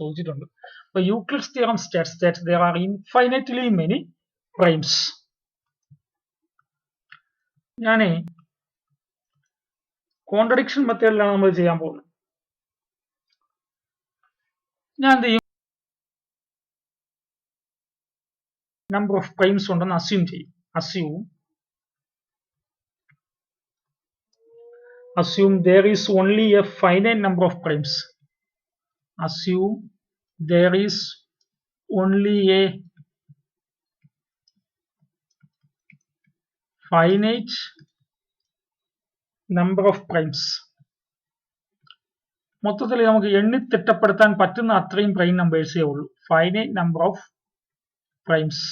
ചോദിച്ചിട്ടുണ്ട്. അപ്പൊ Euclid's theorem states that there are infinitely many primes. ഞാനേ കോൺട്രഡിക്ഷൻ മെത്തേഡിലാണ് നമ്മൾ ചെയ്യാൻ പോകുന്നത്. ഞാൻ എന്ത് ചെയ്യും, നമ്പർ ഓഫ് പ്രൈംസ് ഉണ്ടെന്ന് അസ്യൂം ചെയ്യും. Assume there is only a finite number of primes. Assume there is only a finite number of primes. മൊത്തത്തിൽ നമുക്ക് എണ്ണി തിട്ടപ്പെടുത്താൻ പറ്റുന്ന അത്രയും പ്രൈം നമ്പേഴ്സേ ഉള്ളൂ. Finite number of primes.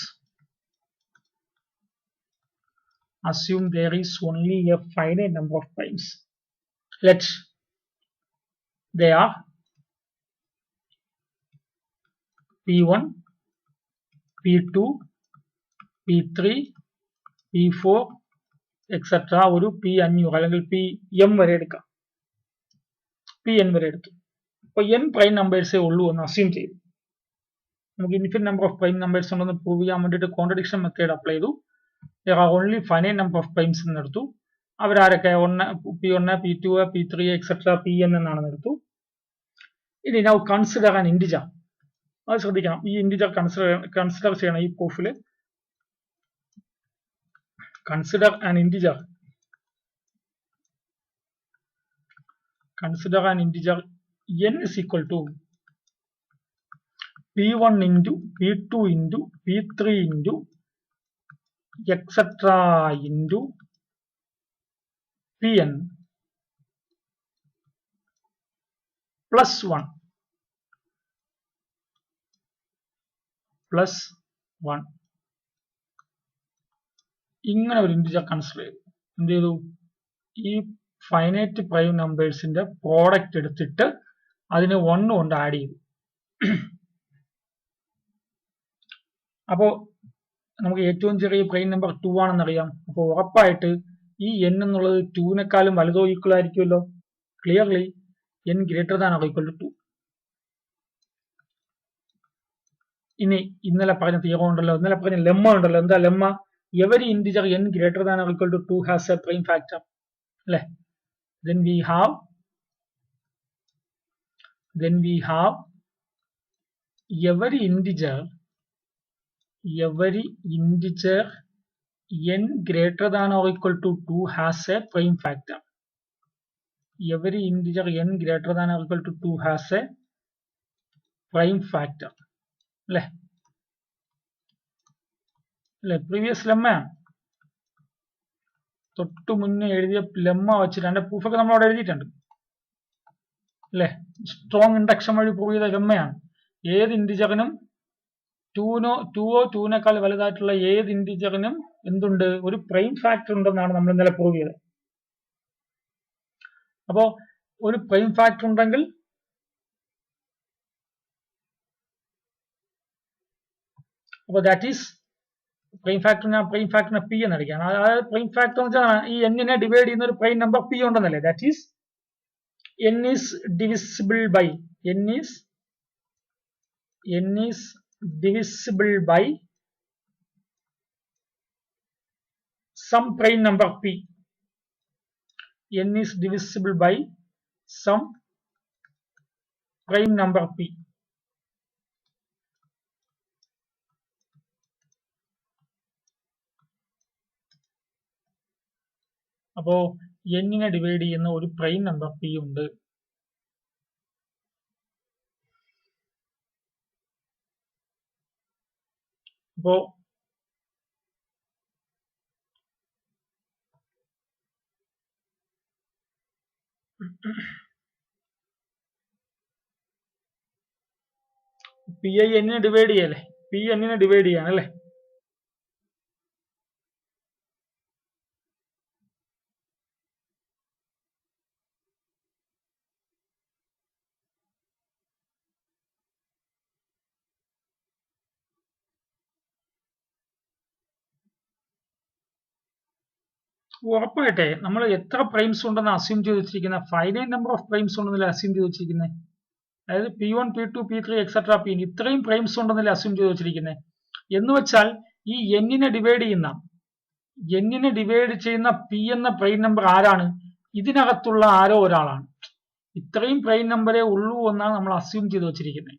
Assume there is only a finite number of primes. Let they are P1, P2, P3, P4 etc. ഒരു P500 അല്ലെങ്കിൽ Pm വരെ എടുക്കാം, Pn വരെ എടുക്കും. അപ്പൊ n പ്രൈം നമ്പേഴ്സേ ഉള്ളൂ എന്ന് അസ്യൂം ചെയ്തു. നമുക്ക് infinite number of prime numbers ഉണ്ടെന്ന് പ്രൂവ് ചെയ്യാൻ വേണ്ടിയിട്ട് കോൺട്രഡിക്ഷൻ മെത്തേഡ് അപ്ലൈ ചെയ്തു. There are only finite number of primes എന്ന് എടുത്തു. അവരാരൊക്കെ P1, P2, P3 etc. Pn എന്നാണെന്ന് എടുത്തു. ഇനി now consider an integer. അത് ശ്രദ്ധിക്കണം, ഈ ഇന്റിജർ കൺസിഡർ ചെയ്യണം ഈ പ്രൂഫിൽ. Consider an integer n is equal to P1 into P2 into P3 into etc. into Pn plus 1 ഇങ്ങനെ ഒരു ഇന്റിജർ കൺസിഡർ ചെയ്തു. എന്ത് ചെയ്തു, ഈ ഫൈനൈറ്റ് പ്രൈം നമ്പേഴ്സിന്റെ പ്രോഡക്റ്റ് എടുത്തിട്ട് അതിന് 1 കൊണ്ട് ആഡ് ചെയ്തു. അപ്പോ നമുക്ക് ഏറ്റവും ചെറിയ പ്രൈം നമ്പർ 2 ആണെന്നറിയാം. അപ്പോൾ ഉറപ്പായിട്ട് ഈ n എന്നുള്ളത് 2-നേക്കാളും വലുതോ ഈക്വൽ ആയിരിക്കുമല്ലോ. Clearly n greater than or equal to 2. ഇനി ഇന്നലെ പറഞ്ഞ തിയറം ഉണ്ടല്ലോ, ഇന്നലെ പറഞ്ഞ ലെമ്മ ഉണ്ടല്ലോ. എന്താ lemma? Every integer n greater than or equal to 2 has a prime factor അല്ലേ. then we have every integer n greater than or equal to 2 has a prime factor. Every integer n greater than or equal to 2 has a prime factor. അല്ലേ, previous lemma തൊട്ടു മുന്നേ എഴുതിയ lemma വെച്ചിട്ട് അതിന്റെ പ്രൂഫൊക്കെ നമ്മൾ അവിടെ എഴുതിയിട്ടുണ്ട് അല്ലെ. സ്ട്രോങ് ഇൻഡക്ഷൻ വഴി പ്രൂവ് ചെയ്ത ലെമ്മയാണ്. ഏത് ഇന്റിജറിനും 2-നേക്കാൾ വലുതായിട്ടുള്ള ഏത് ഇന്റിജറിനും എന്തുണ്ട്, ഒരു പ്രൈം ഫാക്ടർ ഉണ്ടെന്നാണ് നമ്മൾ ഇന്നലെ പ്രൂവ് ചെയ്തത്. അപ്പോ ഒരു പ്രൈം ഫാക്ടർ ഉണ്ടെങ്കിൽ അപ്പൊ ദാറ്റ് ഈസ് പ്രൈം ഫാക്ടറിനെ പി എന്ന് അടിക്കാം. അതായത് പ്രൈം ഫാക്ടർ എന്ന് വെച്ചാൽ ഈ n-നെ ഡിവൈഡ് ചെയ്യുന്ന ഒരു പ്രൈം നമ്പർ പി ഉണ്ടെന്നല്ലേ. That is n is divisible by some prime number p. n is divisible by some prime number p. അപ്പോ n-നെ ഡിവൈഡ് ചെയ്യുന്ന ഒരു പ്രൈം നമ്പർ p ഉണ്ട്. അപ്പോ പി ഐ n-നെ ഡിവൈഡ് ചെയ്യല്ലേ, p n-നെ ഡിവൈഡ് ചെയ്യാനല്ലേ. ഉറപ്പായിട്ടെ നമ്മൾ എത്ര പ്രൈംസ് ഉണ്ടെന്ന് അസ്യൂം ചെയ്ത് വെച്ചിരിക്കുന്നത്, ഫൈനൈറ്റ് നമ്പർ ഓഫ് പ്രൈംസ് ഉണ്ടെന്നല്ലേ അസ്യൂം ചെയ്ത് വെച്ചിരിക്കുന്നത്. അതായത് P1 P2 P3 etcetera Pn ഇത്രയും പ്രൈംസ് ഉണ്ടെന്നല്ലേ അസ്യൂം ചെയ്ത് വെച്ചിരിക്കുന്നത്. എന്ന് വെച്ചാൽ ഈ n-നെ ഡിവൈഡ് ചെയ്യുന്ന P എന്ന പ്രൈം നമ്പർ ആരാണ്? ഇതിനകത്തുള്ള ആരോ ഒരാളാണ്. ഇത്രയും പ്രൈം നമ്പറേ ഉള്ളൂ എന്നാണ് നമ്മൾ അസ്യൂം ചെയ്ത് വെച്ചിരിക്കുന്നത്,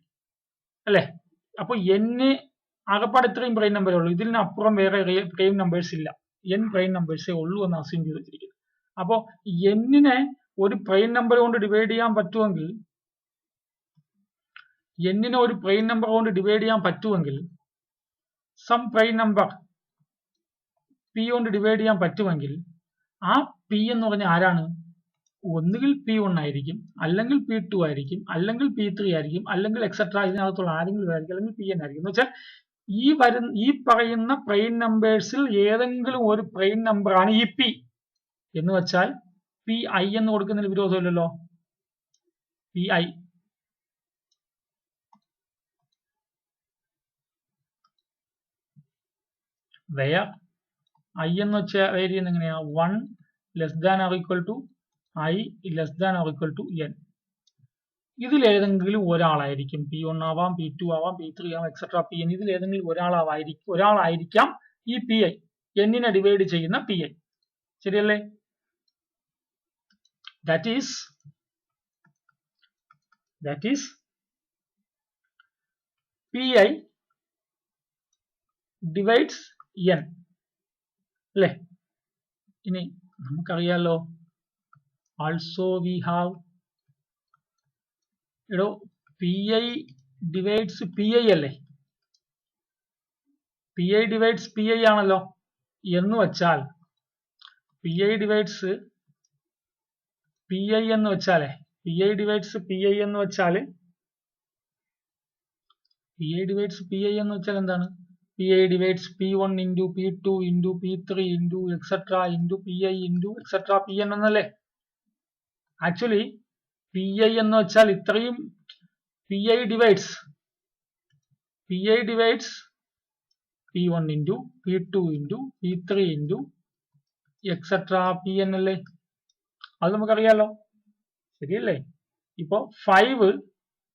അല്ലെ? അപ്പൊ n ആകപ്പാട് ഇത്രയും പ്രൈം നമ്പറേ ഉള്ളൂ, ഇതിനപ്പുറം വേറെ പ്രൈം നമ്പേഴ്സ് ഇല്ല, n പ്രൈം നമ്പേഴ്സേ ഉള്ളൂ എന്ന് അസ്യൂം ചെയ്ത് വെച്ചിരിക്കുന്നത്. അപ്പോ n-നെ ഒരു പ്രൈം നമ്പർ കൊണ്ട് ഡിവൈഡ് ചെയ്യാൻ പറ്റുമെങ്കിൽ സം പ്രൈം നമ്പർ p കൊണ്ട് ഡിവൈഡ് ചെയ്യാൻ പറ്റുമെങ്കിൽ ആ p എന്ന് പറഞ്ഞാൽ ആരാണ്? ഒന്നുകിൽ P1 ആയിരിക്കും, അല്ലെങ്കിൽ P2 ആയിരിക്കും, അല്ലെങ്കിൽ P3 ആയിരിക്കും, അല്ലെങ്കിൽ എക്സെട്ര ഇതിനകത്തുള്ള ആരെങ്കിലും ആയിരിക്കും, അല്ലെങ്കിൽ Pn ആയിരിക്കും. എന്ന് വെച്ചാൽ ഈ പറയുന്ന പ്രൈം നമ്പേഴ്സിൽ ഏതെങ്കിലും ഒരു പ്രൈം നമ്പറാണ് ഈ P എന്ന് വെച്ചാൽ Pi എന്ന് കൊടുക്കുന്നതിൽ വിരോധമില്ലല്ലോ. Pi where I എന്ന് വെച്ച വേരി ചെയ്യുന്നത് എങ്ങനെയാ? 1 less than or equal to I less than or equal to n. ഇതിൽ ഏതെങ്കിലും ഒരാളായിരിക്കും, P1 ആവാം, P2 ആവാം, P3 ആവാം, എക്സെട്ര Pn. ഇതിൽ ഏതെങ്കിലും ഒരാളായിരിക്കാം ഈ Pi, n-നെ ഡിവൈഡ് ചെയ്യുന്ന Pi. ശരിയല്ലേ? That is Pi divides n, അല്ലേ? ഇനി നമുക്കറിയാലോ, also we have Pi divides Pi അല്ലേ? Pi divides Pi ആണല്ലോ. എന്ന് വെച്ചാൽ Pi divides Pi എന്ന് വെച്ചാലേ Pi divides Pi എന്ന് വെച്ചാൽ എന്താണ്? Pi divides P1 into P2 into P3 into etc into Pi into etc Pn എന്നല്ലേ? ആക്ച്വലി Pi എന്ന് വെച്ചാൽ ഇത്രയും Pi divides P1 into P2 into P3 into etc Pn അല്ലേ? അത് നമുക്കറിയാലോ, ശരിയല്ലേ? ഇപ്പോ 5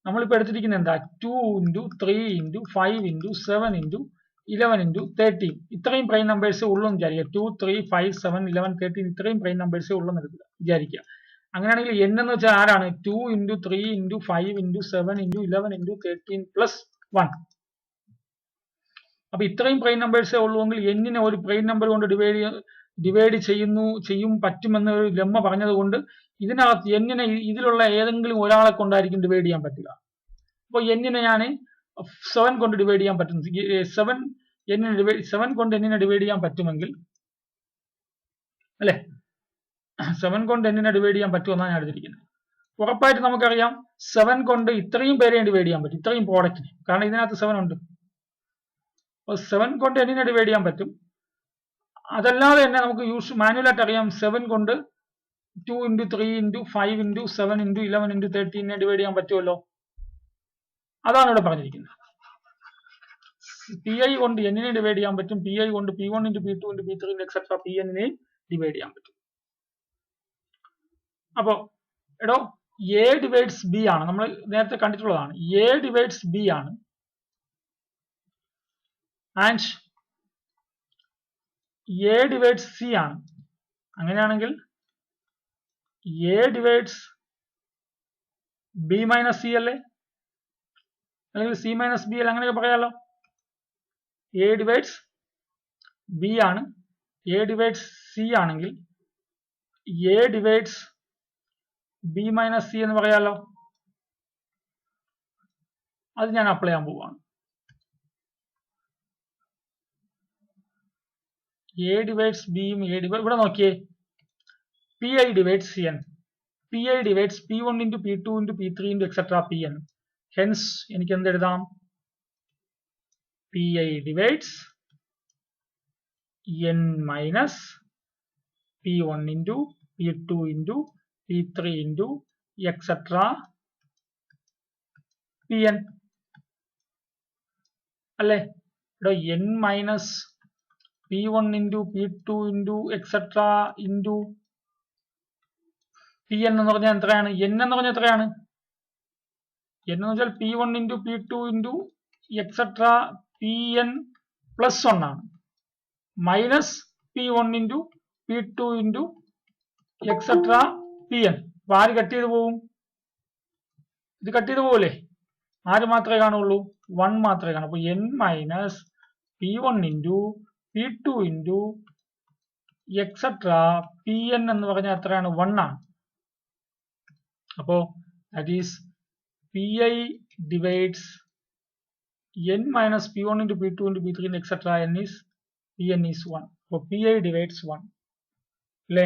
നമ്മളിപ്പോ എടുത്തിരിക്കുന്നത് എന്താ? 2 into 3 into 5 into 7 into 11 into 13. ഇത്രയും പ്രൈം നമ്പേഴ്സേ ഉള്ളൂ എന്ന് വിചാരിക്കുക. 2, 3, 5, 7, 11, 13 ഇത്രയും പ്രൈം നമ്പേഴ്സേ ഉള്ളൂ എന്ന് വിചാരിക്കുക. അങ്ങനെയാണെങ്കിൽ n എന്ന് വെച്ചാൽ ആരാണ്? 2 into 3 into 5 into 7 into 11 into 13 plus 1. അപ്പൊ ഇത്രയും പ്രൈം നമ്പേഴ്സേ ഉള്ളൂവെങ്കിൽ n-നെ ഒരു പ്രൈം നമ്പർ കൊണ്ട് ഡിവൈഡ് ചെയ്യും പറ്റുമെന്ന് ഒരു ലെമ്മ പറഞ്ഞത് കൊണ്ട് ഇതിനകത്ത് n-നെ ഇതിലുള്ള ഏതെങ്കിലും ഒരാളെ കൊണ്ടായിരിക്കും ഡിവൈഡ് ചെയ്യാൻ പറ്റുക. അപ്പോൾ n-നെ ഞാൻ 7 കൊണ്ട് ഡിവൈഡ് ചെയ്യാൻ പറ്റും. 7 കൊണ്ട് n-നെ ഡിവൈഡ് ചെയ്യാൻ പറ്റുമെങ്കിൽ, അല്ലെ? 7 കൊണ്ട് n-നെ ഡിവൈഡ് ചെയ്യാൻ പറ്റുമെന്നാണ് ഞാൻ എടുത്തിരിക്കുന്നത്. ഉറപ്പായിട്ട് നമുക്കറിയാം 7 കൊണ്ട് ഇത്രയും പേരെ ഡിവൈഡ് ചെയ്യാൻ പറ്റും, ഇത്രയും പ്രോഡക്റ്റിന്, കാരണം ഇതിനകത്ത് 7 ഉണ്ട്. അപ്പോൾ 7 കൊണ്ട് n-നെ ഡിവൈഡ് ചെയ്യാൻ പറ്റും. അതല്ലാതെ തന്നെ നമുക്ക് മാനുവലായിട്ട് അറിയാം 7 കൊണ്ട് 2 into 3 into 5 into 7 into 11 into 13 divide ചെയ്യാൻ പറ്റുമല്ലോ. അതാണ് ഇവിടെ പറഞ്ഞിരിക്കുന്നത്. Pi കൊണ്ട് n-നെ ഡിവൈഡ് ചെയ്യാൻ പറ്റും, Pi കൊണ്ട് P1 into P2 into P3 into etc Pn-നെയും ഡിവൈഡ് ചെയ്യാൻ പറ്റും. അപ്പോ A divides B ആണ്, നമ്മൾ നേരത്തെ കണ്ടിട്ടുള്ളതാണ്. A divides B ആണ്, ആൻഡ് A divides C ആണ്. അങ്ങനെയാണെങ്കിൽ A divides B minus C അല്ലേ? അല്ലെങ്കിൽ C minus B അല്ലേ? അങ്ങനെയൊക്കെ പറയാലോ. A divides B ആണ്, A divides C ആണെങ്കിൽ A divides B minus C എന്ന് പറയാലോ. അത് ഞാൻ അപ്ലൈ ചെയ്യാൻ പോവാണ്. A divides B യും ഇവിടെ നോക്കിയേ, Pi divides Cn, Pi divides P1 into P2 into P3 into etc Pn. Hence എനിക്ക് എന്ത് എഴുതാം? Pi divides n minus P1 into P2 into P3 into etc Pn അല്ലേ? n minus P1 into P2 into etc into Pn എന്ന് പറഞ്ഞാൽ എത്രയാണ്? n എന്ന് പറഞ്ഞാൽ എത്രയാണ്? എന്ന് വെച്ചാൽ P1 into P2 into etcetera Pn plus 1 ആണ്, minus P1 into P2 into etcetera Pn. അപ്പൊ ആര് കട്ട് ചെയ്ത് പോവും? ഇത് കട്ട് ചെയ്ത് പോവല്ലേ? ആര് മാത്രമേ കാണുള്ളൂ? 1 മാത്രമേ കാണൂ. അപ്പൊ n minus P1 into P2 into etcetera Pn എന്ന് പറഞ്ഞാൽ എത്രയാണ്? 1 ആണ്. അപ്പോ that is Pi divides n minus P1 into P2 into P3 and etc. Pn is 1. So Pi divides 1. അല്ലേ?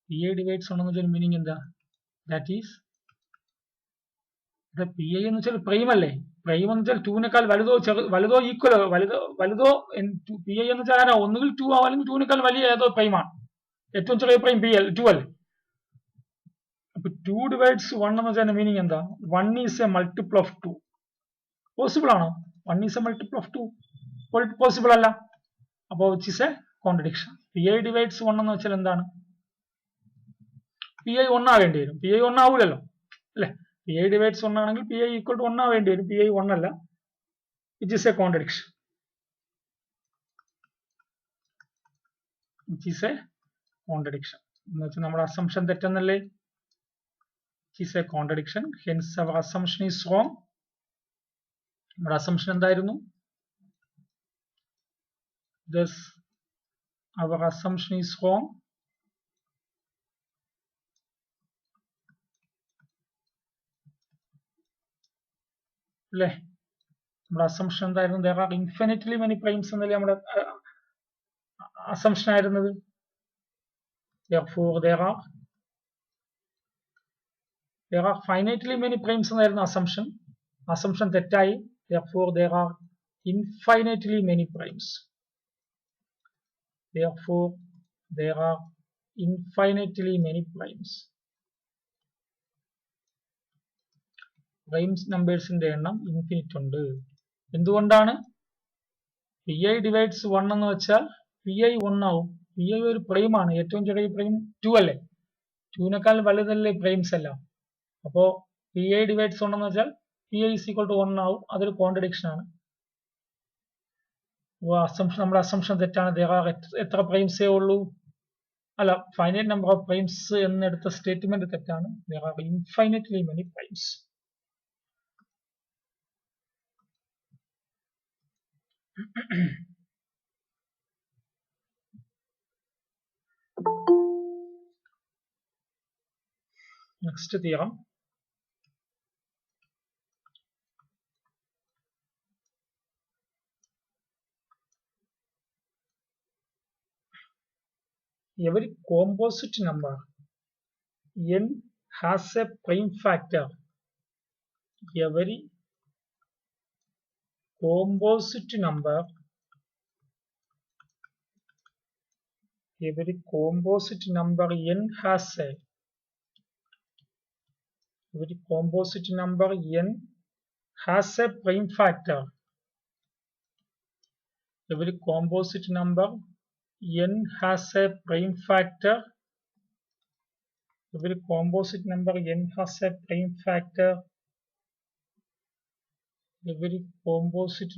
Pi divides 1 എന്ന് വെച്ചാൽ മീനിങ് എന്താ? ദാറ്റ് ഈസ് Pi എന്ന് വെച്ചാൽ പ്രൈം അല്ലേ? പ്രൈം എന്ന് വെച്ചാൽ 2നേക്കാൾ വലുതോ ഈക്വലോ വലുതോ Pi എന്ന് വെച്ചാൽ ആരാ? ഒന്നുകിൽ 2 ആവും അല്ലെങ്കിൽ 2നേക്കാൾ വലിയ ഏതോ പ്രൈമാണ്. ഏറ്റവും ചെറിയ പ്രൈം 2 അല്ലേ? അപ്പൊ 2 ഡിവൈഡ്സ് 1 എന്ന് വെച്ചാൽ മീനിങ് എന്താ? 1 is A multiple of 2. Possible ആണോ? 1 is A multiple of 2? Possible അല്ല. അപ്പോ which is A contradiction. Pi divides 1 എന്ന് വെച്ചാൽ എന്താണ്? Pi 1 ആവേണ്ടി വരും. Pi 1 ആവൂലല്ലോ അല്ലെ? Pi ഡിവൈഡ്സ് 1 ആണെങ്കിൽ Pi ഈക്വൽ ടു 1 ആവേണ്ടി വരും. Pi 1 അല്ല. Which is A contradiction. Which is A contradiction എന്ന് വെച്ചാൽ നമ്മുടെ assumption തെറ്റെന്നല്ലേ? is a contradiction, hence our assumption is wrong. നമ്മുടെ assumption എന്തായിരുന്നു? Thus our assumption is wrong. അല്ലേ? നമ്മുടെ assumption എന്തായിരുന്നു? There are infinitely many primes എന്നല്ലേ നമ്മുടെ assumption ആയിരുന്നത്. Therefore there are finitely many primes എന്നായിരുന്നു assumption. Assumption തെറ്റായി. Therefore there are infinitely many primes. Therefore there are infinitely many primes. Primes നമ്പേഴ്സിന്റെ എണ്ണം infinite ഉണ്ട്. എന്തുകൊണ്ടാണ്? Pi ഡിവൈഡ്സ് 1 എന്ന് വെച്ചാൽ Pi 1 ആവും. Pi ഒരു പ്രൈം ആണ്. ഏറ്റവും ചെറിയ പ്രൈം 2 അല്ലേ? 2നേക്കാൾ വലുതല്ലേ പ്രൈംസ് എല്ലാം? അപ്പോ Pi ഡിവൈഡ്സ് 1 എന്ന് വെച്ചാൽ Pi is equal to 1 ആവും. അതൊരു കോൺട്രഡിക്ഷൻ ആണ്. നമ്മുടെ അസംഷൻ തെറ്റാണ്. എത്ര പ്രൈംസേ ഉള്ളൂ? അല്ല, ഫൈനൈറ്റ് നമ്പർ ഓഫ് പ്രൈംസ് എന്നെടുത്ത സ്റ്റേറ്റ്മെന്റ് തെറ്റാണ്. There are infinitely many primes. Next theorem. Every composite number n has a prime factor. Every composite number n has a prime factor. Every composite number n has a prime factor. Every composite number n has a prime factor. Every composite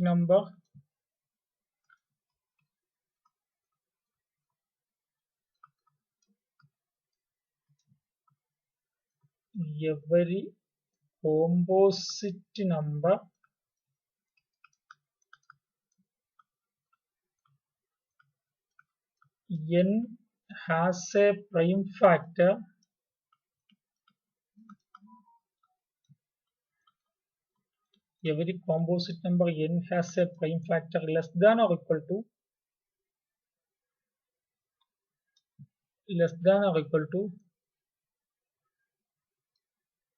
number n has a prime factor. Every composite number n has a prime factor less than or equal to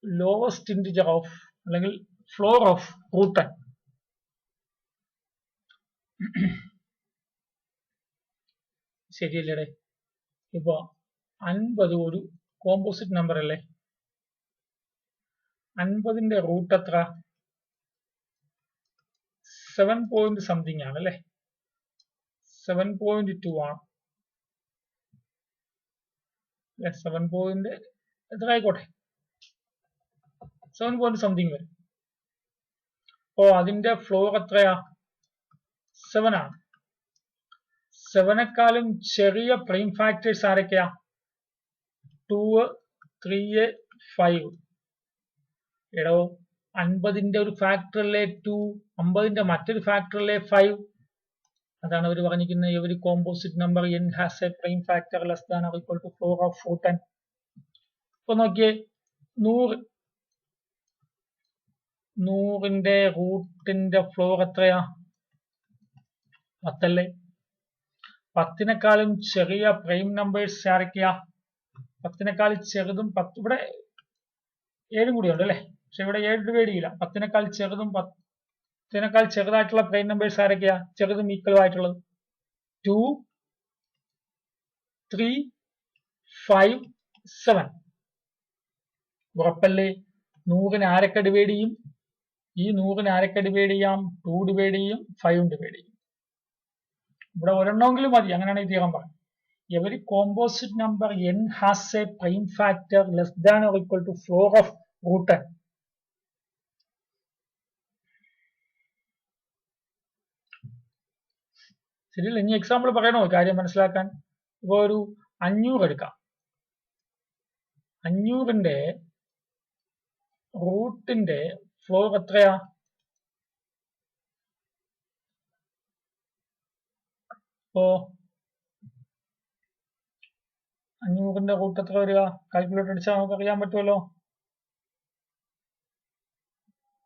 lowest integer of അല്ലെങ്കിൽ floor of root n. ശരിയല്ലേ? ഇപ്പൊ 50 ഒരു composite number അല്ലേ? 50ന്റെ root എത്ര? 7 point something ആണ് അല്ലേ? 7.2 ആണ്. 7 point എത്ര ആയിക്കോട്ടെ. 7 പോയിന്റ് സംതിങ് വരും. അപ്പോ അതിന്റെ ഫ്ലോർ എത്രയാ? 7 ആണ്. 7നെക്കാളും ചെറിയ പ്രൈം ഫാക്ടേഴ്സ് ആരൊക്കെയാ? 2, 3, 5. എടോ 50ന്റെ ഒരു ഫാക്ടറിലെ 2, 50ന്റെ മറ്റൊരു ഫാക്ടറിലെ 5. അതാണ് അവർ പറഞ്ഞിരിക്കുന്നത് every composite number n has a prime factor less than or equal to floor of root n. ഇപ്പൊ നോക്കിയേ 100ന്റെ റൂട്ടിന്റെ ഫ്ലോർ എത്രയാ? 10 അല്ലേ? 10നെക്കാളും ചെറിയ പ്രൈം നമ്പേഴ്സ് ആരൊക്കെയാ? 10നെക്കാൾ ചെറുതും 10 ഇവിടെ 7 കൂടി ഉണ്ട് അല്ലേ? പക്ഷെ ഇവിടെ 7 ഡിവൈഡ് ചെയ്യില്ല. 10നെക്കാൾ ചെറുതും 10നെക്കാൾ ചെറുതായിട്ടുള്ള പ്രൈം നമ്പേഴ്സ് ആരൊക്കെയാ? ചെറുതും ഈക്വലും ആയിട്ടുള്ളത് 2, 3, 5, 7. ഉറപ്പല്ലേ? 100ന് ആരൊക്കെ ഡിവൈഡ് ചെയ്യും? ഈ 100ന് ആരൊക്കെ ഡിവൈഡ് ചെയ്യാം? 2 ഡിവൈഡ് ചെയ്യും, 5 ഡിവൈഡ് ചെയ്യും. ഇവിടെ ഒരെണ്ണമെങ്കിലും മതി. അങ്ങനെയാണ് ഈ തിയറം പറയുന്നത്. Every composite number n has a prime factor less than or equal to floor of root n. ശരിയല്ല? ഇനി എക്സാമ്പിൾ പറയണോ കാര്യം മനസ്സിലാക്കാൻ? ഇപ്പൊ ഒരു 500 എടുക്കാം. 500ന്റെ റൂട്ടിന്റെ ഫ്ലോർ എത്രയാ? ഇപ്പോ 500ന്റെ റൂട്ട് എത്ര വരിക? കാൽക്കുലേറ്റർ അടിച്ചാൽ നമുക്ക് അറിയാൻ പറ്റുമല്ലോ.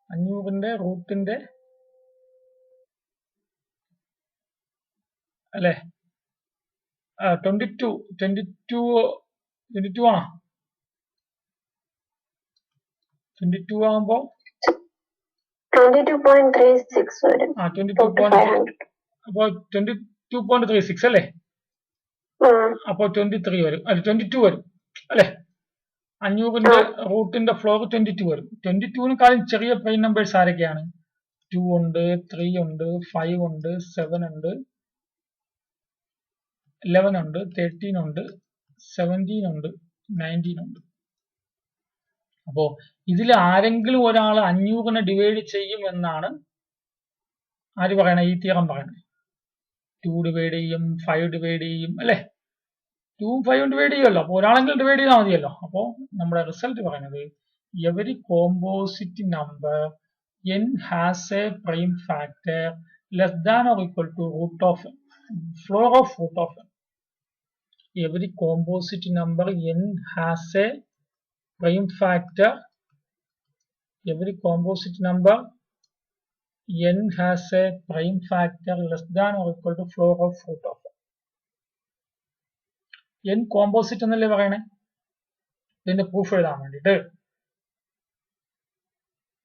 500ന്റെ റൂട്ടിന്റെ അല്ലെ 22 ആണോ? 22 ആകുമ്പോ 22.36 വരും. അപ്പൊ 22.36 അല്ലേ? അപ്പൊ 23 വരും, അല്ല 22 വരും അല്ലെ? 500ന്റെ റൂട്ടിന്റെ ഫ്ലോർ 22 വരും. 22നെക്കാളും ചെറിയ പ്രൈം നമ്പേഴ്സ് ആരൊക്കെയാണ്? 2 ഉണ്ട്, 3 ഉണ്ട്, 5 ഉണ്ട്, 7 ഉണ്ട്, 11 ഉണ്ട്, 13 ഉണ്ട്, 17 ഉണ്ട്, 19 ഉണ്ട്. അപ്പോ ഇതിൽ ആരെങ്കിലും ഒരാൾ 500നെ ഡിവൈഡ് ചെയ്യും എന്നാണ് ആര് പറയണേ? ഈ തിയറം പറയണേ. 2 ഡിവൈഡ് ചെയ്യും, 5 ഡിവൈഡ് ചെയ്യും അല്ലെ? 2ഉം 5ഉം ഡിവൈഡ് ചെയ്യുമല്ലോ. അപ്പൊ ഒരാളെങ്കിലും ഡിവൈഡ് ചെയ്താൽ മതിയല്ലോ. അപ്പോ നമ്മുടെ റിസൾട്ട് പറയുന്നത് every composite number n has a prime factor less than or equal to root of floor of root of. Every composite number n has a prime factor, every composite number n has a prime factor less than or equal to floor of root of. n composite എന്നല്ലേ പറയണേ? ഇതിന്റെ proof എഴുതാൻ വേണ്ടിട്ട്.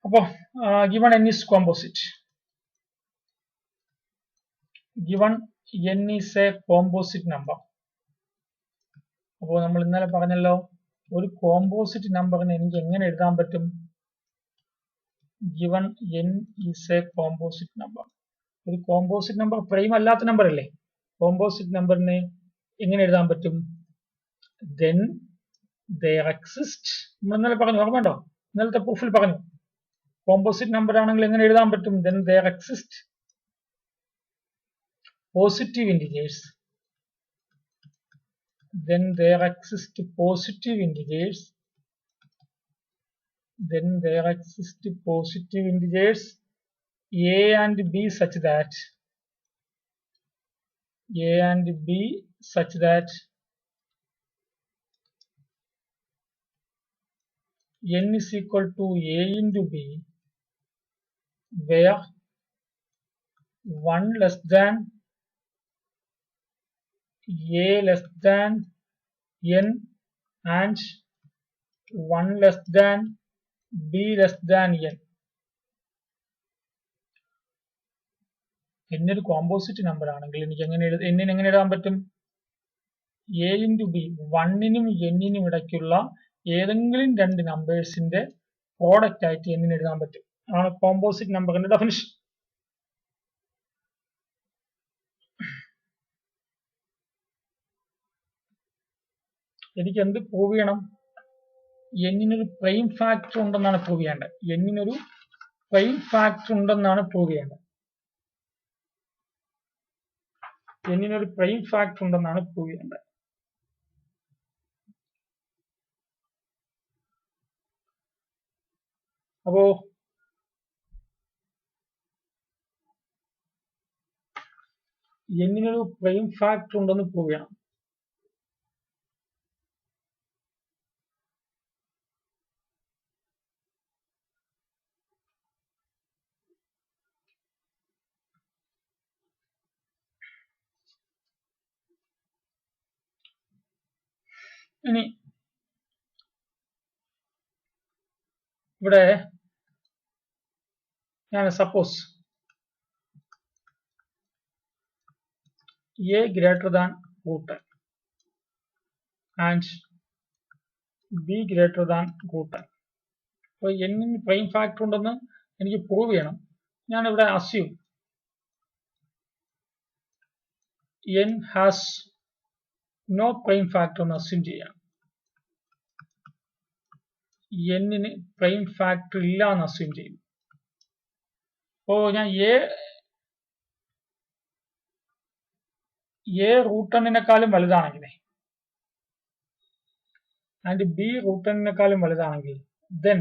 അപ്പൊ given n is composite, given n is a composite number. അപ്പോൾ നമ്മൾ ഇന്നലെ പറഞ്ഞല്ലോ ഒരു കോമ്പോസിറ്റ് നമ്പറിനെ എനിക്ക് എങ്ങനെ എഴുതാൻ പറ്റും? given n is a composite number. ഒരു കോമ്പോസിറ്റ് നമ്പർ പ്രൈം അല്ലാത്ത നമ്പർ അല്ലേ? കോമ്പോസിറ്റ് നമ്പറിനെ എങ്ങനെ എഴുതാൻ പറ്റും? then there exist, നമ്മൾ ഇന്നലെ പറഞ്ഞു, ഓർമ്മയുണ്ടോ? ഇന്നലത്തെ പ്രൂഫിൽ പറഞ്ഞു കോമ്പോസിറ്റ് നമ്പർ ആണെങ്കിൽ എങ്ങനെ എഴുതാൻ പറ്റും? then there exist positive integers, then there exist positive integers, then there exist positive integers a and b such that n is equal to a into b, where 1 less than a less than n and 1 less than b less than n. n ഒരു composite number ആണെങ്കിൽ എനിക്ക് എങ്ങനെ എഴുതാൻ പറ്റും? a into b, 1നും n-നും ഇടയ്ക്കുള്ള ഏതെങ്കിലും രണ്ട് നമ്പേഴ്സിന്റെ product ആയിട്ട് n എഴുതാൻ പറ്റും. ആണ് കോമ്പോസിറ്റ് നമ്പറിന്റെ ഡെഫിനിഷൻ. എനിക്ക് എന്ത് പ്രൂവ് ചെയ്യണം? എന്നിനൊരു പ്രൈം ഫാക്ടർ ഉണ്ടെന്നാണ് പ്രൂവ് ചെയ്യേണ്ടത്. എന്നിനൊരു പ്രൈം ഫാക്ടർ ഉണ്ടെന്നാണ് പ്രൂവ് ചെയ്യേണ്ടത്. എന്നിനൊരു പ്രൈം ഫാക്ടർ ഉണ്ടെന്നാണ് പ്രൂവ് ചെയ്യേണ്ടത്. അപ്പോ എന്നിനൊരു പ്രൈം ഫാക്ടർ ഉണ്ടെന്ന് പ്രൂവ് ചെയ്യണം. ഇനി ഇവിടെ ഞാൻ suppose a greater than root n and b greater than root n. അപ്പോൾ എന്നിന് പ്രൈം ഫാക്ടർ ഉണ്ടെന്ന് എനിക്ക് പ്രൂവ് ചെയ്യണം. ഞാനിവിടെ assume n has no prime factor എന്ന് അസ്യൂം ചെയ്യാം. എന്നിന് പ്രൈം ഫാക്ടർ ഇല്ല എന്ന് അസ്യൂം ചെയ്യും. അപ്പോൾ ഞാൻ a റൂട്ട് എന്നിനെക്കാളും വലുതാണെങ്കിൽ ആൻഡ് b റൂട്ട് എന്നിനെക്കാളും വലുതാണെങ്കിൽ then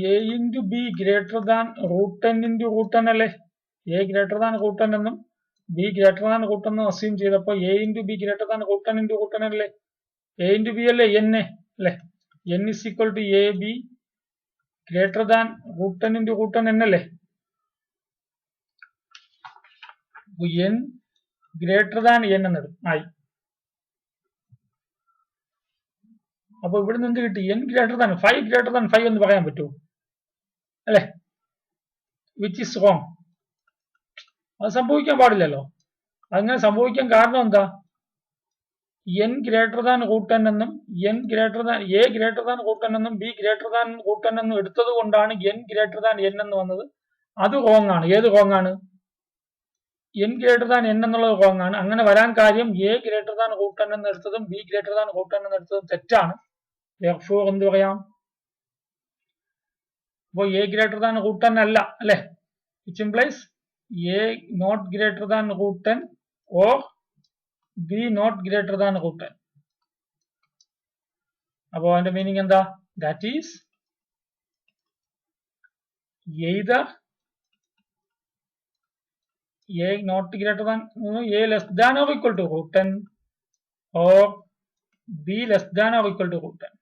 a into b greater than root n into root n അല്ലേ? a greater than root n എന്നും b greater than root n എന്നും അസ്യൂം ചെയ്തപ്പോൾ a into b greater than root n into root n അല്ലേ? a into b അല്ലേ n അല്ലേ? n is equal to a b greater than root n into root n എന്നല്ലേ? n greater than n എന്നത് ആയി. അപ്പൊ ഇവിടെ നിന്ന് കിട്ടി n greater than 5 എന്ന് പറയാൻ പറ്റുമോ? അല്ലെ? Which is wrong. അത് സംഭവിക്കാൻ പാടില്ലല്ലോ. അങ്ങനെ സംഭവിക്കാൻ കാരണം എന്താ? n greater than root n എന്നും a greater than root n എന്നും b greater than root n എന്നും എടുത്തത് കൊണ്ടാണ് n ഗ്രേറ്റർ ദാൻ n എന്ന് വന്നത്. അത് റോങ് ആണ്. ഏത് റോങ് ആണ്? n ഗ്രേറ്റർ ദാൻ n എന്നുള്ളത് റോങ് ആണ്. അങ്ങനെ വരാൻ കാര്യം a greater than root n എന്ന് എടുത്തതും b greater than root n എന്ന് എടുത്തതും തെറ്റാണ്. therefore എന്ത് പറയാം? അപ്പോൾ a greater than root n അല്ല അല്ലെ? which implies a not greater than root n or b not greater than root n. അപ്പോൾ അതിന്റെ മീനിങ് എന്താ? that is either a not greater than a less than or equal to root n or b less than or equal to root n.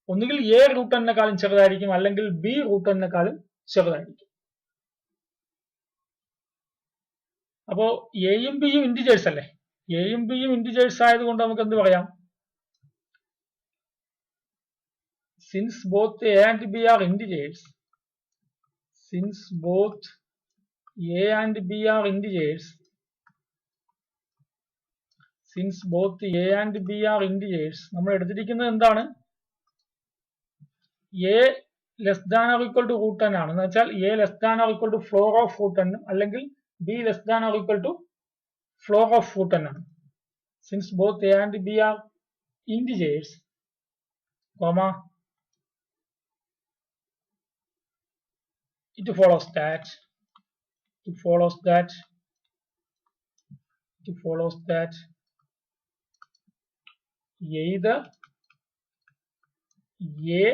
ഒന്നുകിൽ a root എന്നേക്കാളും ചെറുതായിരിക്കും, അല്ലെങ്കിൽ b root എന്നേക്കാളും ചെറുതായിരിക്കും. അപ്പോ എയും ബിയും ഇന്റിജേഴ്സ് അല്ലേ? എയും ബിയും ഇന്റിജേഴ്സ് ആയതുകൊണ്ട് നമുക്ക് എന്ത് പറയാം? Since both a and b are integers, നമ്മൾ എടുത്തിരിക്കുന്നത് എന്താണ്? a less than or equal to root n ആണ്. എന്ന് വെച്ചാൽ a less than or equal to floor of root n അല്ലെങ്കിൽ b less than or equal to floor of root n ആണ്. Since both a and b are integers, comma, it follows that either a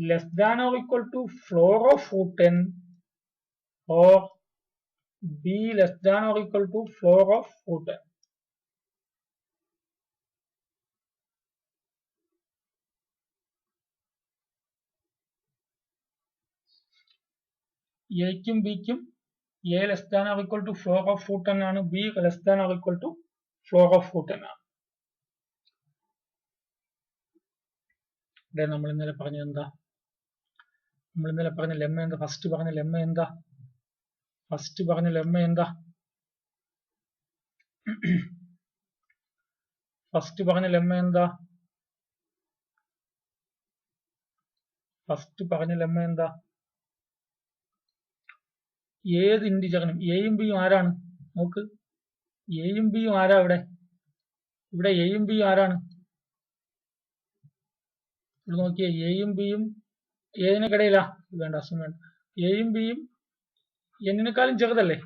less than or equal to floor of root n or b less than or equal to floor of root n. എക്കും ബിക്കും a less than or equal to floor of root n ആണ്, b less than or equal to floor of root n ആണ്. ഇവിടെ നമ്മൾ ഇന്നലെ പറഞ്ഞത് എന്താ? നമ്മൾ ഇന്നലെ പറഞ്ഞ ലെമ്മ എന്താ? ഫസ്റ്റ് പറഞ്ഞ ലെമ്മ എന്താ? ഫസ്റ്റ് പറഞ്ഞ ലെമ്മ എന്താ? ഏത് ഇൻഡിജറിനും എയും ബിയും ആരാണ്? നോക്ക്, എയും ബിയും ആരാ ഇവിടെ? ഇവിടെ എയും ബിയും ആരാണ്? ഇവിടെ നോക്കിയേ, എയും ബിയും ഏതിനൊക്കിടയിലാ? വേണ്ട, അസുഖം വേണ്ട. എയും ബിയും എന്നിനേക്കാളും ചെറുതല്ലേ?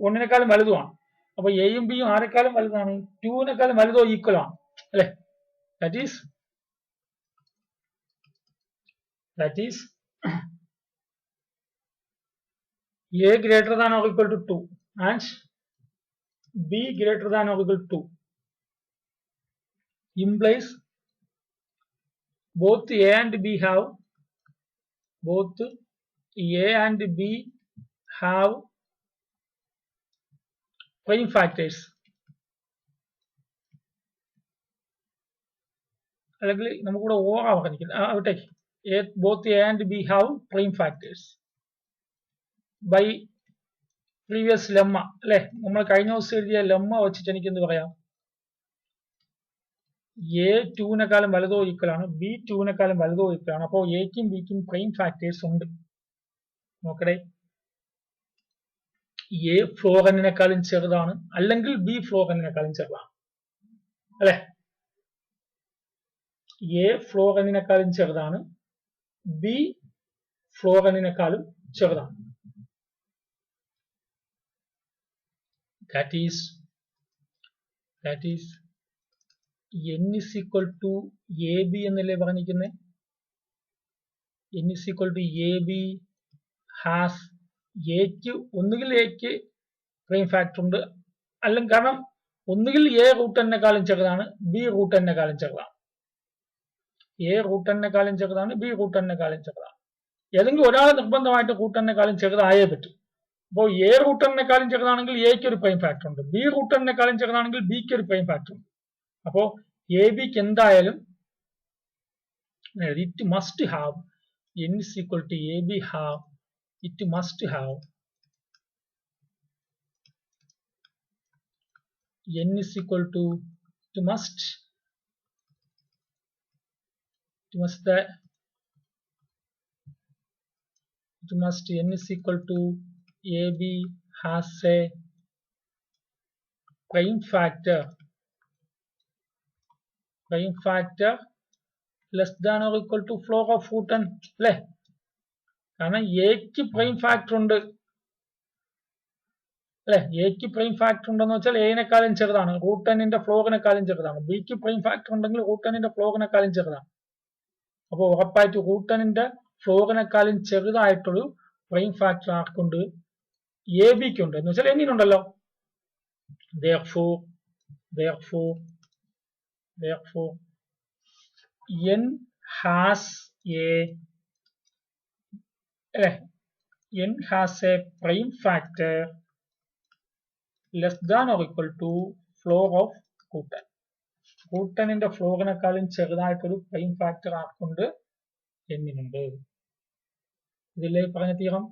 ഒന്നിനേക്കാളും വലുതുമാണ്. അപ്പൊ എയും ബിയും ആരെക്കാളും വലുതാണ്? 2-നേക്കാളും വലുതോ ഈക്വൽ ആണ് അല്ലെ? That is A greater than or equal to 2 and B greater than or equal to 2 implies both A and B have prime factors. അല്ലെങ്കിൽ നമുക്കിവിടെ ഓറാ പറഞ്ഞിരിക്കുന്നത്. both A and B have prime factors. By previous lemma അല്ലെ, നമ്മൾ കഴിഞ്ഞ ദിവസം എഴുതിയ lemma വെച്ചിട്ട് എനിക്ക് എന്ത് പറയാം? എ 2-നേക്കാളും വലുതോ ഈക്വൽ ആണ്, ബി 2-നേക്കാളും വലുതോ ഈക്വൽ ആണ്. അപ്പോൾ എക്കും ബിക്കും പ്രൈം ഫാക്ടേഴ്സ് ഉണ്ട്. നോക്കട്ടെ, എ ഫ്ലോർ എന്നിനേക്കാളും ചെറുതാണ്, അല്ലെങ്കിൽ ബി ഫ്ലോർ എന്നിനേക്കാളും ചെറുതാണ് അല്ലെ? എ ഫ്ലോർ എന്നിനേക്കാളും ചെറുതാണ്, ബി ഫ്ലോർ എന്നിനേക്കാളും ചെറുതാണ്. That is n is equal to ab എന്നല്ലേ പറഞ്ഞിരിക്കുന്നത്? n is equal to ab has എക്ക് ഒന്നുകിൽ എക്ക് പ്രൈം ഫാക്ടർ ഉണ്ട്, അല്ലെങ്കിൽ കാരണം ഒന്നുകിൽ എ റൂട്ട് എന്നേക്കാളും ചെറുതാണ്, ബി റൂട്ട് എന്നേക്കാളും ചെറുതാണ്. എ റൂട്ട് എന്നേക്കാളും ചെറുതാണ്, ബി റൂട്ട് എന്നേക്കാളും ചെറുതാണ്. ഏതെങ്കിലും ഒരാൾ നിർബന്ധമായിട്ട് റൂട്ട് എന്നേക്കാളും ചെറുതായേ പറ്റും. അപ്പോൾ എ റൂട്ട് എന്നേക്കാളും ചെറുതാണെങ്കിൽ എക്ക് ഒരു പ്രൈം ഫാക്ടർ ഉണ്ട്, ബി റൂട്ട് എന്നേക്കാളും ചെറുതാണെങ്കിൽ ബിക്ക് ഒരു പ്രൈം ഫാക്ടർ ഉണ്ട്. അപ്പോ എ ബിക്ക് എന്തായാലും it must have n is equal to ab have it must have n is equal to it must n is equal to ab has a prime factor less than or equal to floor of root n അല്ലെ? കാരണം എക്ക് prime factor ഉണ്ട് അല്ലെ? എക്ക് prime factor ഉണ്ടെന്ന് വെച്ചാൽ എനേക്കാളും ചെറുതാണ്, root എന്നിന്റെ ഫ്ലോറിനെക്കാളും ചെറുതാണ്. ബിക്ക് പ്രൈം ഫാക്ടർ ഉണ്ടെങ്കിൽ റൂട്ട് എന്നിന്റെ ഫ്ലോറിനെക്കാളും ചെറുതാണ്. അപ്പോൾ ഉറപ്പായിട്ട് റൂട്ട് എന്നിന്റെ ഫ്ലോറിനെക്കാളും ചെറുതായിട്ടൊരു പ്രൈം ഫാക്ടർ ആർക്കുണ്ട്? എ ബിക്ക് ഉണ്ട് എന്ന് വെച്ചാൽ എന്നിനുണ്ടല്ലോ. therefore n has a prime factor less than or equal to floor of root n. root n ന്റെ ഫ്ലോറിനെക്കാളും ചെറുതായിട്ടൊരു പ്രൈം ഫാക്ടർ ആർക്കുണ്ട്? എന്നിനുണ്ട്. ഇതില്ലേ പറഞ്ഞ തീരം?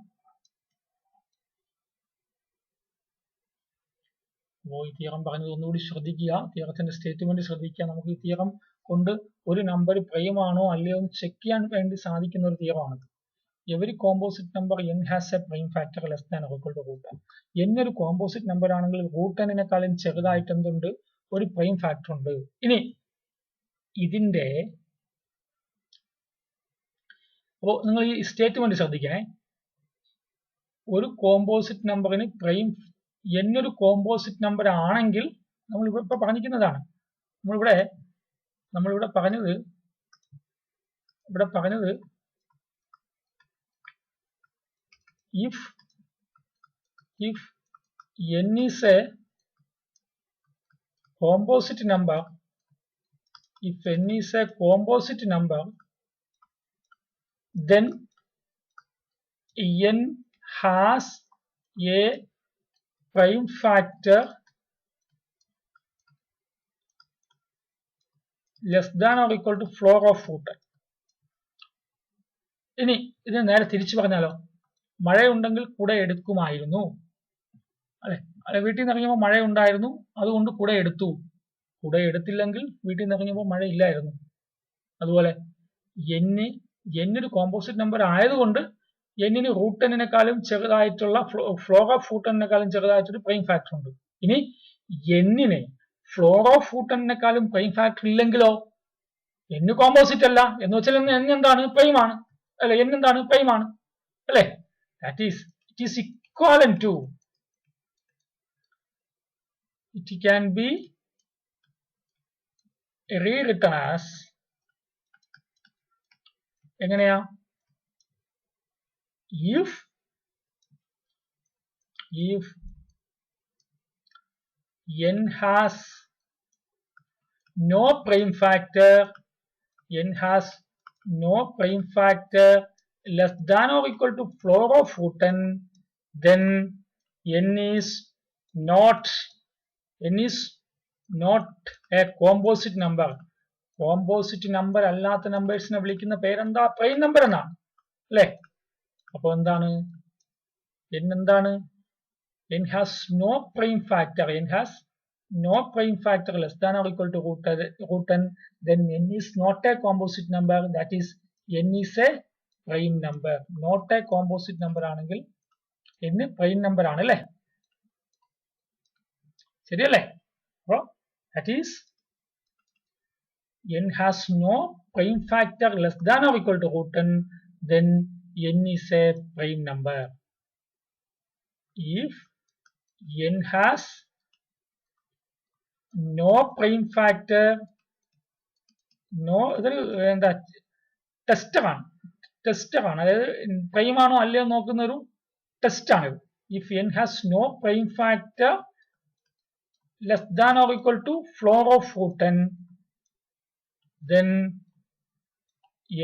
അപ്പോൾ ഈ തിയറം പറഞ്ഞത് ഒന്നുകൂടി ശ്രദ്ധിക്കുക, തിയറത്തിന്റെ സ്റ്റേറ്റ്മെന്റ് ശ്രദ്ധിക്കുക. നമുക്ക് ഈ തിയറം കൊണ്ട് ഒരു നമ്പർ പ്രൈം ആണോ അല്ലയോ എന്ന് ചെക്ക് ചെയ്യാൻ വേണ്ടി സാധിക്കുന്ന ഒരു തിയറമാണിത്. Every composite number n has a prime factor less than or equal to root n. n ഒരു കോമ്പോസിറ്റ് നമ്പർ ആണെങ്കിൽ റൂട്ട് എന്നിനേക്കാളും ചെറുതായിട്ട് എന്തുണ്ട്? ഒരു പ്രൈം ഫാക്ടർ ഉണ്ട്. ഇനി ഇതിന്റെ നിങ്ങൾ ഈ സ്റ്റേറ്റ്മെന്റ് ശ്രദ്ധിക്കണേ. ഒരു കോമ്പോസിറ്റ് നമ്പറിന് പ്രൈം n ഒരു കോമ്പോസിറ്റ് നമ്പർ ആണെങ്കിൽ നമ്മൾ ഇപ്പൊ പറഞ്ഞിരിക്കുന്നതാണ്. നമ്മളിവിടെ പറഞ്ഞത് if n is a composite number, then n has a prime factor less than or equal to floor of root n. ഇനി ഇത് നേരെ തിരിച്ചു പറഞ്ഞാലോ? മഴയുണ്ടെങ്കിൽ കുട എടുക്കുമായിരുന്നു അല്ലെ? വീട്ടിൽ നിന്ന് ഇറങ്ങിയപ്പോൾ മഴ ഉണ്ടായിരുന്നു, അതുകൊണ്ട് കുട എടുത്തു. കുട എടുത്തില്ലെങ്കിൽ വീട്ടിൽ നിന്ന് ഇറങ്ങിയപ്പോൾ മഴ ഇല്ലായിരുന്നു. അതുപോലെ n ഒരു കോമ്പോസിറ്റ് നമ്പർ ആയതുകൊണ്ട് n-ന് റൂട്ട് n-നേക്കാളും ചെറുതായിട്ടുള്ള ഫ്ലോർ ഓഫ് റൂട്ട് n-നേക്കാളും ചെറുതായിട്ടൊരു പ്രൈം ഫാക്ടർ ഉണ്ട്. ഇനി n-ന് ഫ്ലോർ ഓഫ് റൂട്ട് n-നേക്കാളും പ്രൈം ഫാക്ടർ ഇല്ലെങ്കിലോ? n കോമ്പോസിറ്റ് അല്ല എന്ന് വെച്ചാൽ n എന്താണ്? പ്രൈം ആണ് അല്ലെ? n എന്താണ്? പ്രൈം ആണ് അല്ലെ? That is it is equivalent to, it can be rewritten as എങ്ങനെയാ? if n has no prime factor, less than or equal to floor of root n, then n is not a composite number. Composite number അല്ലാത്ത നമ്പേഴ്സിനെ വിളിക്കുന്ന പേരെന്താ? Prime number എന്നാണ് അല്ലെ? അപ്പൊ എന്താണ് n? എന്താണ്? n has no prime factor, less than or equal to root n, then n is not a composite number, that is n is a prime number. Not a composite number ആണെങ്കിൽ n prime number ആണ് അല്ലെ? ശരിയല്ലേ? അപ്പൊ that is n has no prime factor less than or equal to root n, then n is a prime number. If n has no prime factor, എന്താ tester ആണ്, അതായത് prime ആണോ അല്ലയോ നോക്കുന്ന ഒരു ടെസ്റ്റ് ആണ്. If n has no prime factor less than or equal to floor of root n, then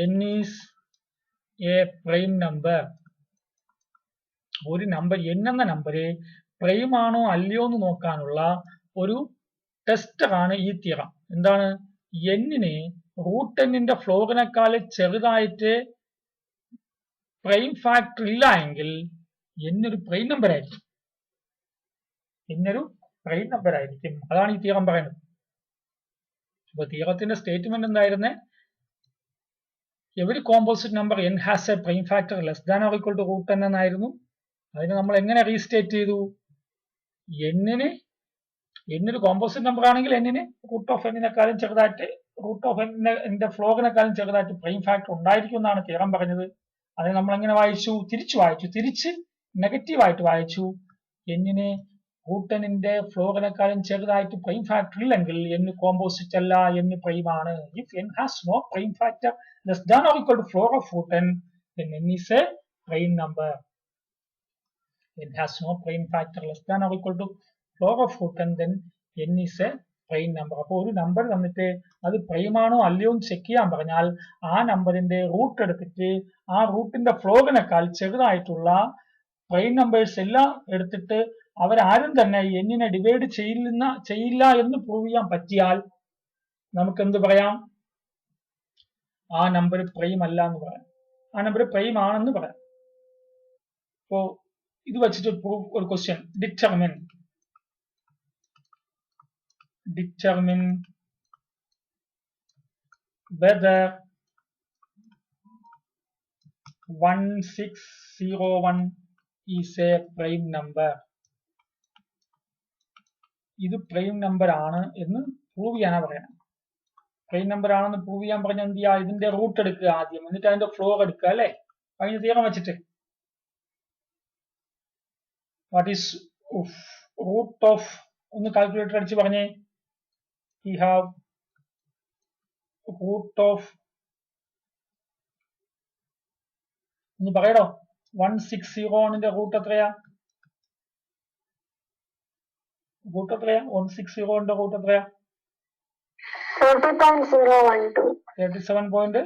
n is a prime number. ഒരു number n എന്ന നമ്പര് പ്രൈം ആണോ അല്ലയോ എന്ന് നോക്കാനുള്ള ഒരു ടെസ്റ്റർ ആണ് ഈ തിയറം. എന്താണ്? n-ന് റൂട്ട് n-ന്റെ ഫ്ലോറിനേക്കാൾ ചെറുതായിട്ട് പ്രൈം ഫാക്ടർ ഇല്ല എങ്കിൽ n ഒരു പ്രൈം നമ്പർ ആയിരിക്കും. അതാണ് ഈ തിയറം പറയുന്നത്. അപ്പൊ തിയറത്തിന്റെ സ്റ്റേറ്റ്മെന്റ് എന്തായിരുന്നേ? Every composite number n has a prime factor less than or equal to root n എന്നായിരുന്നു. അതിന് നമ്മൾ എങ്ങനെ റീസ്റ്റേറ്റ് ചെയ്തു? n ഒരു കോമ്പോസിറ്റ് നമ്പർ ആണെങ്കിൽ n-ന് റൂട്ട് ഓഫ് n-നേക്കാളും ചെറുതായിട്ട്, റൂട്ട് ഓഫ് n-ന്റെ ഫ്ലോറിനേക്കാളും ചെറുതായിട്ട് പ്രൈം ഫാക്ടർ ഉണ്ടായിരിക്കും എന്നാണ് തിയറം പറഞ്ഞത്. അതിന് നമ്മൾ എങ്ങനെ വായിച്ചു? തിരിച്ച് നെഗറ്റീവായിട്ട് വായിച്ചു. n-ന് റൂട്ട് n-ന്റെ ഫ്ലോറിനേക്കാളും ചെറുതായിട്ട് പ്രൈം ഫാക്ടർ ഇല്ലെങ്കിൽ n കോമ്പോസിറ്റ് അല്ല, n പ്രൈം ആണ്. If n has no prime factor less than or equal to floor of root n, then n is a prime number. n has no prime factor less than or equal to floor of root n, then n is a prime number. അപ്പോൾ ഒരു number തന്നിട്ട് അത് prime ആണോ അല്ലയോ എന്ന് check ചെയ്യാൻ പറഞ്ഞാൽ ആ നമ്പറിന്റെ റൂട്ട് എടുത്തിട്ട് ആ റൂട്ടിന്റെ ഫ്ലോറിനേക്കാൾ ചെറുതായിട്ടുള്ള പ്രൈം നമ്പേഴ്സ് എല്ലാം എടുത്തിട്ട് അവരാരും തന്നെ n-നെ ഡിവൈഡ് ചെയ്യില്ല എന്ന് പ്രൂവ് ചെയ്യാൻ പറ്റിയാൽ നമുക്ക് എന്ത് പറയാം? ആ നമ്പർ പ്രൈം അല്ല എന്ന് പറയാം, ആ നമ്പർ പ്രൈം ആണെന്ന് പറയാം. അപ്പോ ഇത് വെച്ചിട്ട് ഒരു question, determine whether 1601 is a prime number. ഇത് പ്രൈം നമ്പർ ആണ് എന്ന് പ്രൂവ് ചെയ്യാനാ പറയണം. പ്രൈം നമ്പർ ആണെന്ന് പ്രൂവ് ചെയ്യാൻ പറഞ്ഞാൽ എന്ത് ചെയ്യാ? ഇതിന്റെ റൂട്ട് എടുക്കുക ആദ്യം, എന്നിട്ട് അതിന്റെ ഫ്ലോർ എടുക്കുക അല്ലെ? അതിന് തീരം വെച്ചിട്ട് വാട്ട് ഈസ് റൂട്ട് ഓഫ്, ഒന്ന് കാൽക്കുലേറ്റർ അടിച്ച് പറഞ്ഞേ. We have root of, ഒന്ന് പറയടോ, 160ന്റെ റൂട്ട് എത്രയാ? 160ന്റെ റൂട്ട് എത്രയാ? 40.012.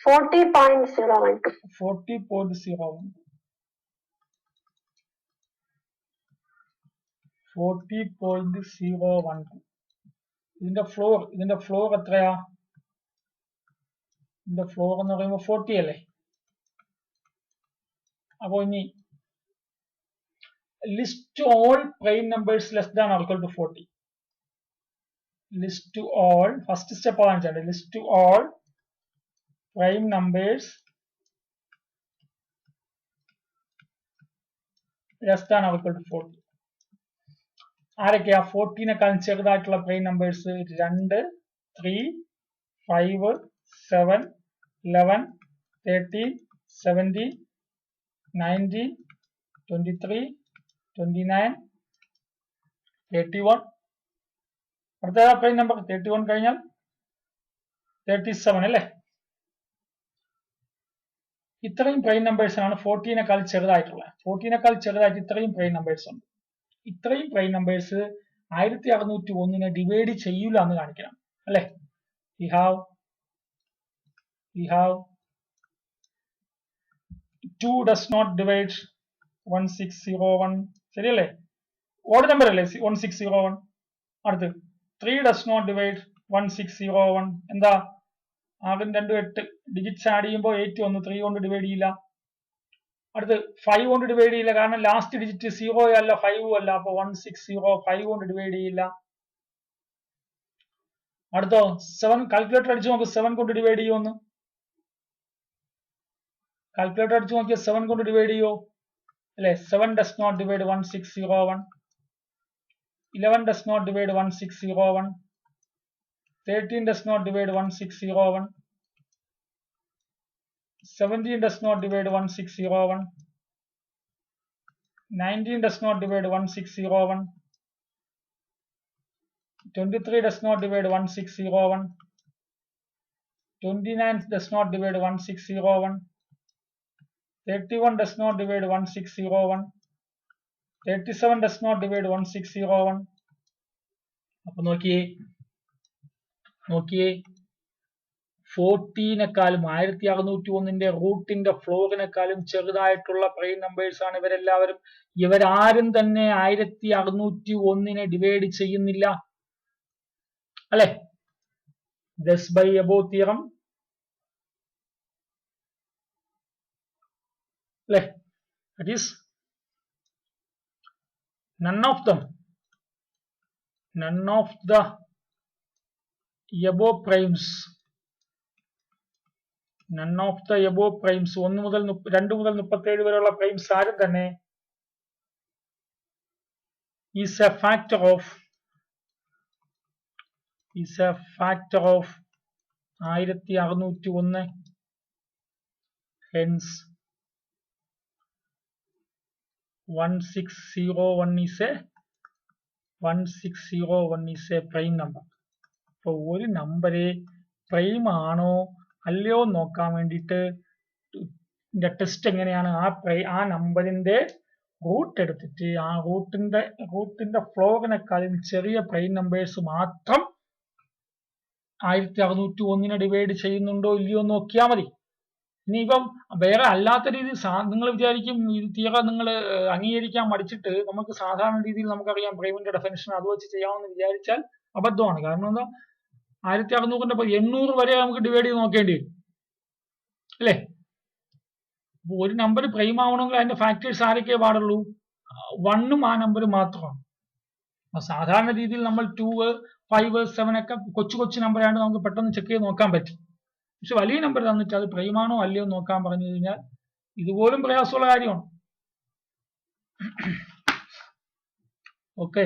40.012. ഇതിന്റെ ഫ്ലോർ എത്രയാ? ഇതിന്റെ ഫ്ലോർ എന്ന് പറയുമ്പോൾ 40 അല്ലേ? അപ്പോ ഇനി list all prime numbers less than or equal to 40. List all, first step ആണ് ചെയ്യേണ്ടത്. List all prime numbers less than or equal to 40. ആരൊക്കെയാ 14നെക്കാളും ചെറുതായിട്ടുള്ള പ്രൈം നമ്പേഴ്സ്? 2, 3, 5, 7, 11, 13, 17, 19, 23, 29, 31. അടുത്ത പ്രൈം നമ്പർ 31 കഴിഞ്ഞാൽ 37 അല്ലേ? ഇത്രയും പ്രൈം നമ്പേഴ്സ് ആണ് 14നെക്കാൾ ചെറുതായിട്ടുള്ളത്. 14നെക്കാൾ ചെറുതായിട്ട് ഇത്രയും പ്രൈം നമ്പേഴ്സ് ഉണ്ട്. ഇത്രയും പ്രൈം നമ്പേഴ്സ് 1601 ഡിവൈഡ് ചെയ്യൂല എന്ന് കാണിക്കണം അല്ലെ? we have 2 does not divide 1601. ശരിയല്ലേ? ഓഡ് നമ്പർ അല്ലേ 1601. അടുത്ത് 3 does not divide 1601. എന്താ? ആദ്യം 2 8 ഡിജിറ്റ്സ് ആഡ് ചെയ്യുമ്പോൾ 8 വന്നു, 3 കൊണ്ട് ഡിവൈഡ് ചെയ്യില്ല. അടുത്ത് 5 കൊണ്ട് ഡിവൈഡ് ചെയ്യില്ല, കാരണം ലാസ്റ്റ് ഡിജിറ്റ് 0 അല്ല 5 അല്ല, അപ്പൊ 160 5 കൊണ്ട് ഡിവൈഡ് ചെയ്യില്ല. അടുത്തോ 7, കാൽക്കുലേറ്റർ അടിച്ചു നോക്ക് 7 കൊണ്ട് ഡിവൈഡ് ചെയ്യുമെന്ന്. കാൽക്കുലേറ്റർ അടിച്ചു നോക്കിയ 7 കൊണ്ട് ഡിവൈഡ് ചെയ്യോ അല്ലെ? 7 does not divide 1601. 11 does not divide 1601. 13 does not divide 1601. 17 does not divide 1601. 19 does not divide 1601. 23 does not divide 1601. 29 does not divide 1601. 31 does not divide 1601. 37 does not divide 1601. അപ്പൊ നോക്കിയേ 14നെക്കാളും 1601 റൂട്ടിന്റെ ഫ്ലോറിനെക്കാളും ചെറുതായിട്ടുള്ള പ്രൈം നമ്പേഴ്സ് ആണ് ഇവരെല്ലാവരും. ഇവരാരും തന്നെ 1601 ഡിവൈഡ് ചെയ്യുന്നില്ല അല്ലെ? thus by above theorem അല്ലെ? that is none of the above primes 1 മുതൽ 2 മുതൽ 37 വരെയുള്ള പ്രൈംസ് ആരും തന്നെ is a factor of 1601. hence 1601 is a prime number. അപ്പൊ ഒരു നമ്പറെ പ്രൈം ആണോ അല്ലയോ നോക്കാൻ വേണ്ടിയിട്ട് ടെസ്റ്റ് എങ്ങനെയാണ്? ആ നമ്പറിന്റെ റൂട്ട് എടുത്തിട്ട് ആ റൂട്ടിന്റെ ഫ്ലോറിനെക്കാളും ചെറിയ പ്രൈം നമ്പേഴ്സ് മാത്രം 1601 ഡിവൈഡ് ചെയ്യുന്നുണ്ടോ ഇല്ലയോ നോക്കിയാൽ മതി. ഇനിയിപ്പം വേറെ അല്ലാത്ത രീതിയിൽ നിങ്ങൾ വിചാരിക്കും ഇത് തീരെ നിങ്ങൾ അംഗീകരിക്കാൻ മടിച്ചിട്ട് നമുക്ക് സാധാരണ രീതിയിൽ നമുക്കറിയാം പ്രൈമിന്റെ ഡെഫിനിഷൻ അത് വെച്ച് ചെയ്യാമെന്ന് വിചാരിച്ചാൽ അബദ്ധമാണ്. കാരണം എന്താ? 1600 800 വരെ നമുക്ക് ഡിവൈഡ് ചെയ്ത് നോക്കേണ്ടി വരും അല്ലേ? ഒരു നമ്പർ പ്രൈം ആവണമെങ്കിൽ അതിന്റെ ഫാക്ടേഴ്സ് ആരൊക്കെ പാടുള്ളൂ? 1ഉം ആ നമ്പർ മാത്രമാണ്. സാധാരണ രീതിയിൽ നമ്മൾ 2, 5, 7 ഒക്കെ കൊച്ചു നമ്പറാണ് നമുക്ക് പെട്ടെന്ന് ചെക്ക് ചെയ്ത് നോക്കാൻ പറ്റും. പക്ഷെ വലിയ നമ്പർ തന്നിട്ട് അത് പ്രൈമാണോ അല്ലയോ നോക്കാൻ പറഞ്ഞു കഴിഞ്ഞാൽ ഇതുപോലും പ്രയാസമുള്ള കാര്യമാണ്. ഓക്കെ.